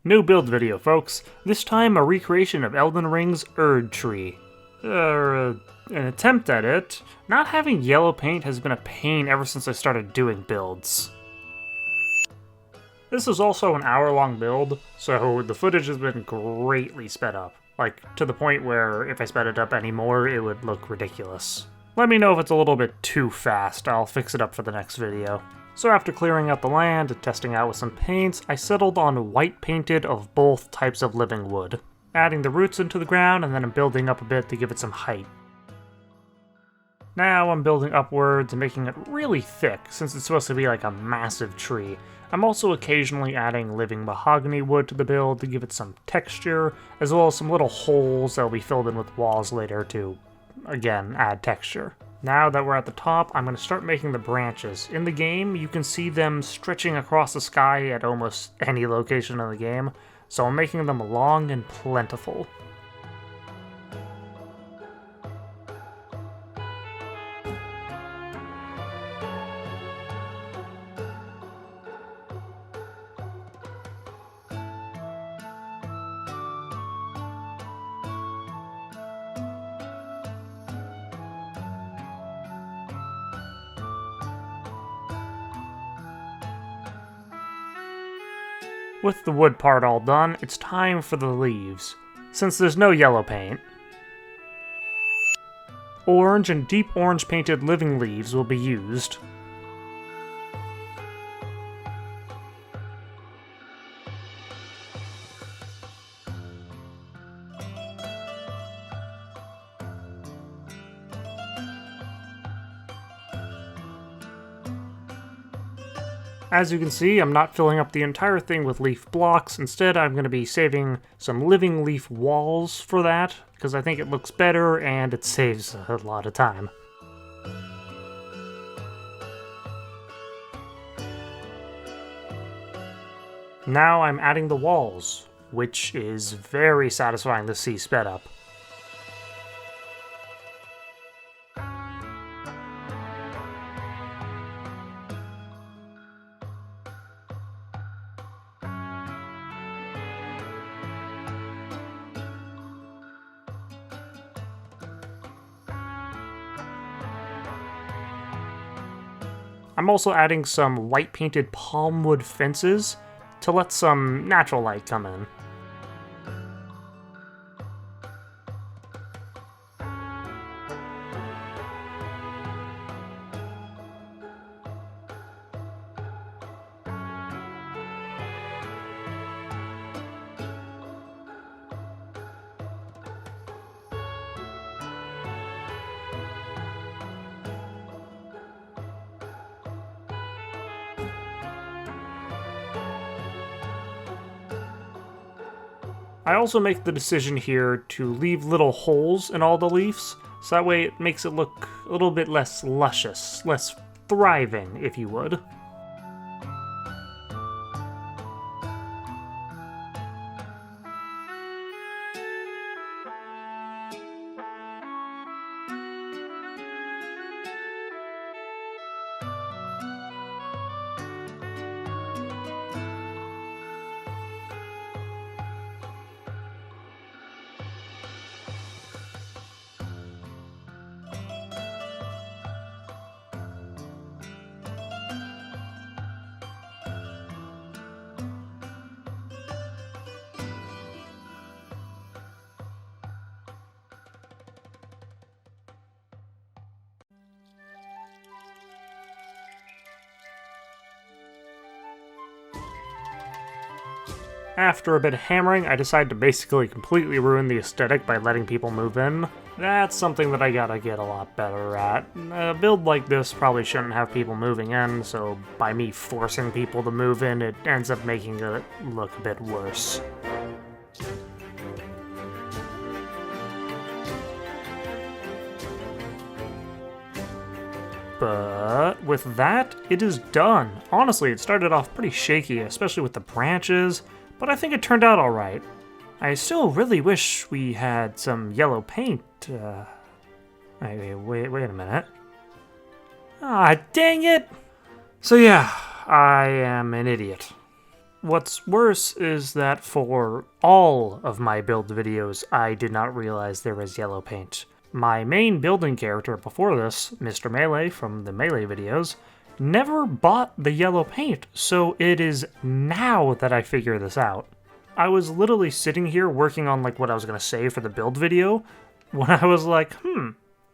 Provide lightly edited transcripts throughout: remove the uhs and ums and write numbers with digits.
New build video, folks. This time a recreation of Elden Ring's Erd Tree. An attempt at it. Not having yellow paint has been a pain ever since I started doing builds. This is also an hour-long build, so the footage has been greatly sped up. Like, to the point where if I sped it up anymore, it would look ridiculous. Let me know if it's a little bit too fast, I'll fix it up for the next video. So after clearing out the land and testing out with some paints, I settled on white painted of both types of living wood, adding the roots into the ground and then I'm building up a bit to give it some height. Now I'm building upwards and making it really thick since it's supposed to be like a massive tree. I'm also occasionally adding living mahogany wood to the build to give it some texture, as well as some little holes that will be filled in with walls later to, again, add texture. Now that we're at the top, I'm going to start making the branches. In the game, you can see them stretching across the sky at almost any location in the game, so I'm making them long and plentiful. With the wood part all done, it's time for the leaves. Since there's no yellow paint, orange and deep orange painted living leaves will be used. As you can see, I'm not filling up the entire thing with leaf blocks. Instead, I'm going to be saving some living leaf walls for that, because I think it looks better and it saves a lot of time. Now I'm adding the walls, which is very satisfying to see sped up. I'm also adding some white painted palm wood fences to let some natural light come in. I also make the decision here to leave little holes in all the leaves, so that way it makes it look a little bit less luscious, less thriving, if you would. After a bit of hammering, I decided to basically completely ruin the aesthetic by letting people move in. That's something that I gotta get a lot better at. A build like this probably shouldn't have people moving in, so by me forcing people to move in, it ends up making it look a bit worse. But with that, it is done. Honestly, it started off pretty shaky, especially with the branches, but I think it turned out alright. I still really wish we had some yellow paint. Wait a minute. Ah, dang it! So yeah, I am an idiot. What's worse is that for all of my build videos, I did not realize there was yellow paint. My main building character before this, Mr. Melee from the Melee videos, never bought the yellow paint, so it is now that I figure this out. I was literally sitting here working on like what I was going to say for the build video when I was like,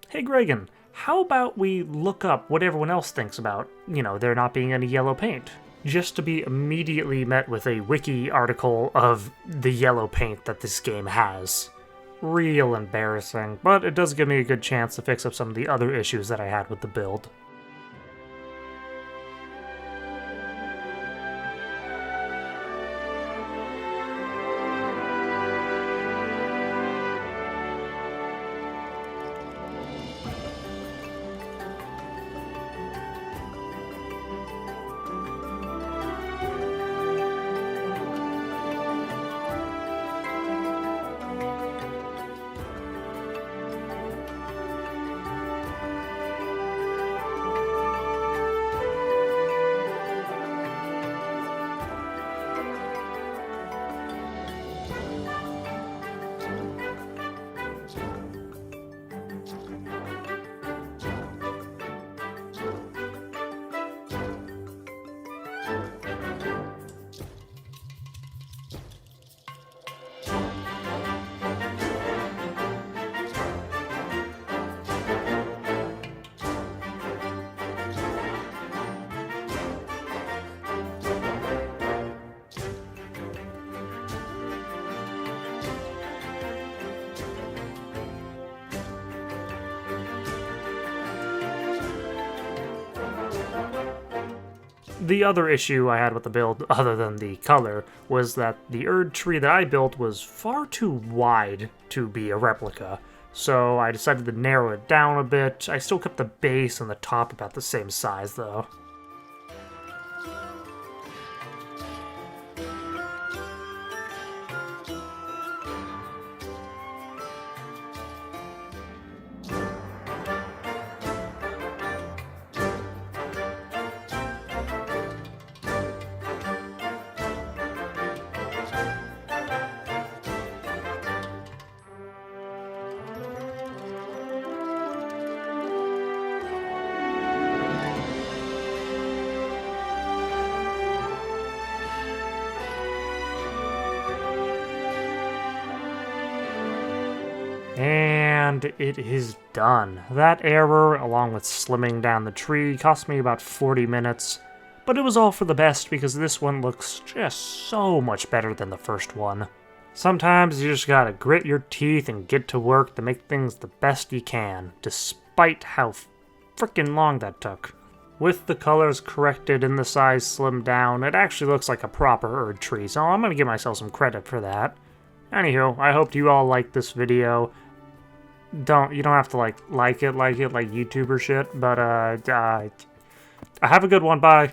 hey Gregan, how about we look up what everyone else thinks about, there not being any yellow paint? Just to be immediately met with a wiki article of the yellow paint that this game has. Real embarrassing, but it does give me a good chance to fix up some of the other issues that I had with the build. The other issue I had with the build, other than the color, was that the Erd tree that I built was far too wide to be a replica, so I decided to narrow it down a bit. I still kept the base and the top about the same size, though. And it is done. That error, along with slimming down the tree, cost me about 40 minutes, but it was all for the best because this one looks just so much better than the first one. Sometimes you just gotta grit your teeth and get to work to make things the best you can, despite how frickin' long that took. With the colors corrected and the size slimmed down, it actually looks like a proper Erd tree, so I'm gonna give myself some credit for that. Anywho, I hope you all liked this video. You don't have to like it like YouTuber shit, but have a good one, bye.